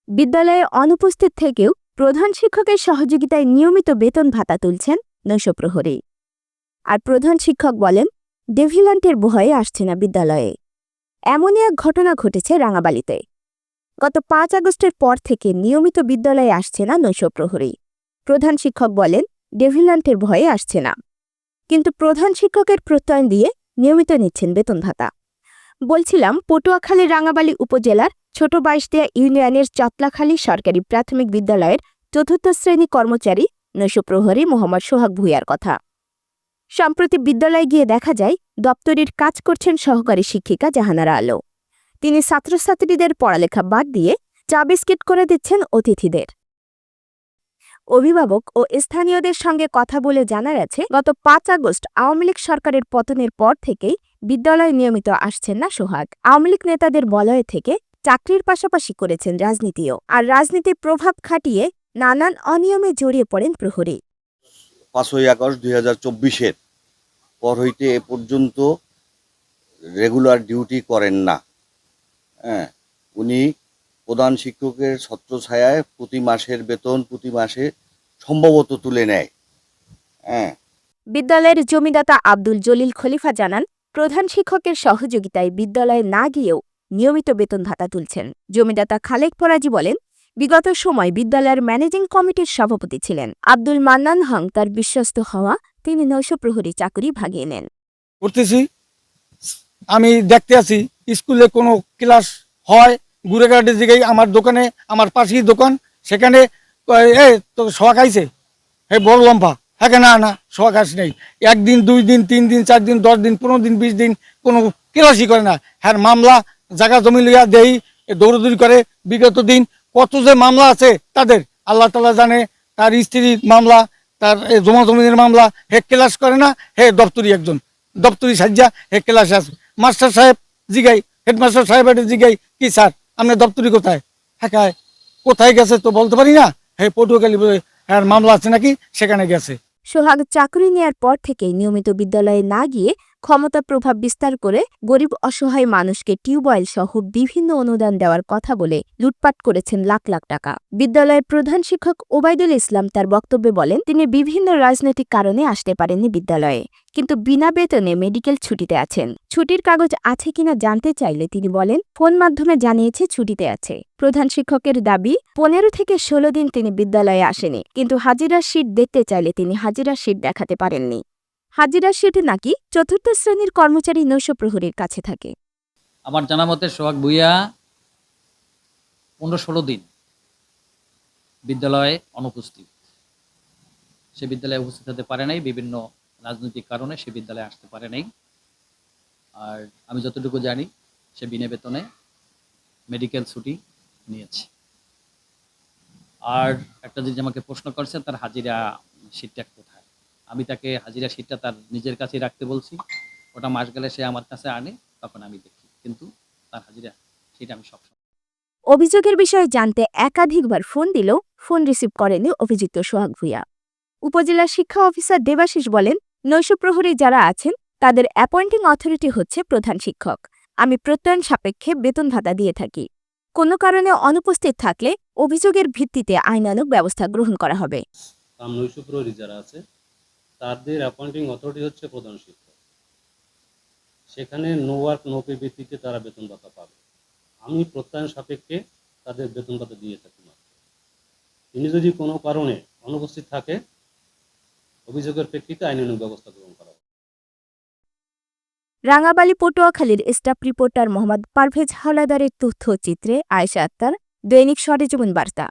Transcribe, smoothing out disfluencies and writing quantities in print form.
বিদ্যালয়ে অনুপস্থিত থেকেও প্রধান শিক্ষকের সহযোগিতায় নিয়মিত বেতন ভাতা তুলছেন নৈশপ্রহরী। আর প্রধান শিক্ষক বলেন, ডেভিল্যান্টের ভয়ে আসছে না বিদ্যালয়ে। এমনই এক ঘটনা ঘটেছে রাঙাবালিতে। গত ৫ আগস্টের পর থেকে নিয়মিত বিদ্যালয়ে আসছে না নৈশপ্রহরী। প্রধান শিক্ষক বলেন, ডেভিল্যান্টের ভয়ে আসছে না, কিন্তু প্রধান শিক্ষকের প্রত্যয়ন দিয়ে নিয়মিত নিচ্ছেন বেতন ভাতা। বলছিলাম, পটুয়াখালীর রাঙাবালী উপজেলার ছোট বাইশদিয়া ইউনিয়নের চতলাখালী সরকারি প্রাথমিক বিদ্যালয়ের ৪র্থ শ্রেণী কর্মচারী নৈশপ্রহরী মোহাম্মদ সোহাগ ভূঁইয়ার কথা। সম্প্রতি বিদ্যালয়ে গিয়ে দেখা যায় দপ্তরির কাজ করছেন সহকারী শিক্ষিকা জাহানারা আলো। তিনি ছাত্রছাত্রীদের পড়ালেখা বাদ দিয়ে চা বিস্কিট করে দিচ্ছেন অতিথিদের। অভিভাবক ও স্থানীয়দের সঙ্গে কথা বলে জানা গেছে, গত ৫ আগস্ট আওয়ামী লীগ সরকারের পতনের পর থেকেই বিদ্যালয়ে নিয়মিত আসছেন না সোহাগ। আওয়ামী লীগ নেতাদের বলয়ে থেকে চাকরির পাশাপাশি করেছেন রাজনীতিও, আর রাজনীতির প্রভাব খাটিয়ে নানান অনিয়মে জড়িয়ে পড়েন প্রহরী। ৫ই আগস্ট ২০২৪-এর পর হইতে এ পর্যন্ত রেগুলার ডিউটি করেন না। উনি প্রধান শিক্ষকের ছত্রছায়ায় প্রতি মাসের বেতন প্রতি মাসে সম্ভবত তুলে নেয়। বিদ্যালয়ের জমিদাতা আব্দুল জলিল খলিফা জানান, প্রধান শিক্ষকের সহযোগিতায় বিদ্যালয়ে না গিয়েও নিয়মিত বেতন ভাতা তুলছেন। জমিদাতা খালেক ফরাজি বলেন, বিগত সময় বিদ্যালয়ের ম্যানেজিং কমিটির সভাপতি ছিলেন আব্দুল মান্নান হং তার বিশ্বস্ত হওয়া তিনি নৈশপ্রহরী চাকরি ভাগিয়ে নেন। করতেছি, আমি দেখতে আছি স্কুলে কোনো ক্লাস হয়, গুড়েঘাটের দিকেই আমার দোকানে, আমার পাশেই দোকান, সেখানে তো শোয়া খাইছে, হে বড় লম্বা, হ্যাঁ না না শোয়া খাস নেই। 1 দিন 2 দিন 3 দিন 4 দিন 10 দিন 15 দিন 20 দিন কোনো ক্লাসই করে না। হ্যাঁ মামলা জায়গা জমি লইয়া দেই, দৌড়দৌড়ি করে। বিগত দিন কত যে মামলা আছে তাদের আল্লাহ তাআলা জানে। তার স্ত্রীর মামলা, তার জমা জমিনের মামলা, হে ক্লাস করে না। হে দপ্তরি একজন, দপ্তরি সাজ্জা হে ক্লাসে আছে। মাস্টার সাহেব জিগাই, হেডমাস্টার সাহেব এটা জিগাই, কি স্যার আপনার দপ্তরি কোথায়? হ্যাঁ কোথায় গেছে তো বলতে পারি না। হে পটুয়াখালী হ্যাঁ মামলা আছে নাকি, সেখানে গেছে। সোহাগ চাকরি নেয়ার পর থেকেই নিয়মিত বিদ্যালয়ে না গিয়ে ক্ষমতা প্রভাব বিস্তার করে গরিব অসহায় মানুষকে টিউবওয়েল সহ বিভিন্ন অনুদান দেওয়ার কথা বলে লুটপাট করেছেন লাখ লাখ টাকা। বিদ্যালয়ের প্রধান শিক্ষক ওবায়দুল ইসলাম তার বক্তব্যে বলেন, তিনি বিভিন্ন রাজনৈতিক কারণে আসতে পারেননি বিদ্যালয়ে, কিন্তু বিনা বেতনে মেডিকেল ছুটিতে আছেন। ছুটির কাগজ আছে কিনা জানতে চাইলে তিনি বলেন, ফোন মাধ্যমে জানিয়েছে ছুটিতে আছে। প্রধান শিক্ষকের দাবি, 15 থেকে 16 দিন তিনি বিদ্যালয়ে আসেনি, কিন্তু হাজিরা শীট দেখতে চাইলে তিনি হাজিরা শীট দেখাতে পারেননি। হাজিরা শীট নাকি ৪র্থ শ্রেণীর কর্মচারী নৈশপ্রহরীর কাছে থাকে। আমার জানা মতে সোহাগ ভূঁইয়া 15-16 দিন বিদ্যালয়ে অনুপস্থিত। সে বিদ্যালয়ে উপস্থিত হতে পারে নাই, বিভিন্ন রাজনৈতিক কারণে সে বিদ্যালয়ে আসতে পারে নাই। আর আমি যতটুকু জানি সে বিনা বেতনে মেডিকেল ছুটি নিয়েছে। আর একটা জিনিস আমাকে প্রশ্ন করছে, তার হাজিরা শীটটা কোথায়। আমি তাকে হাজিরা শীটটা তার নিজের কাছেই রাখতে বলছি। ওটা মাস গেলে সে আমার কাছে আনে, তখন আমি দেখি, কিন্তু তার হাজিরা সেটা আমি সবসময়। অভিযোগের বিষয়ে জানতে একাধিকবার ফোন দিলেও ফোন রিসিভ করেনি অভিযুক্ত সোহাগ ভূঁইয়া। উপজেলা শিক্ষা অফিসার দেবাশিস বলেন, নৈশপ্রহরী যারা আছেন তাদের অ্যাপয়েন্টিং অথরিটি হচ্ছে প্রধান শিক্ষক। আমি প্রত্যয়ন সাপেক্ষে বেতন ভাতা দিয়ে থাকি। কোনো কারণে অনুপস্থিত থাকলে অভিযোগের ভিত্তিতে আইনানুগ ব্যবস্থা গ্রহণ করা হবে। নৈশপ্রহরী যারা আছে তাদের অ্যাপয়েন্টিং অথরিটি হচ্ছে প্রধান শিক্ষক। সেখানে নো ওয়ার্ক নো পে ভিত্তিতে তারা বেতন ভাতা পাবে। আমি প্রত্যয়ন সাপেক্ষে তাদের বেতন ভাতা দিয়ে থাকি। তিনি যদি কোনো কারণে অনুপস্থিত থাকে, অভিযোগের প্রেক্ষিতে আইনানুগ ব্যবস্থা গ্রহণ করা হবে। রাঙাবালী পটুয়াখালীর স্টাফ রিপোর্টার মোহাম্মদ পারভেজ হাওলাদারের তথ্যচিত্রে আয়েশা আক্তার, দৈনিক সরেজমিন বার্তা।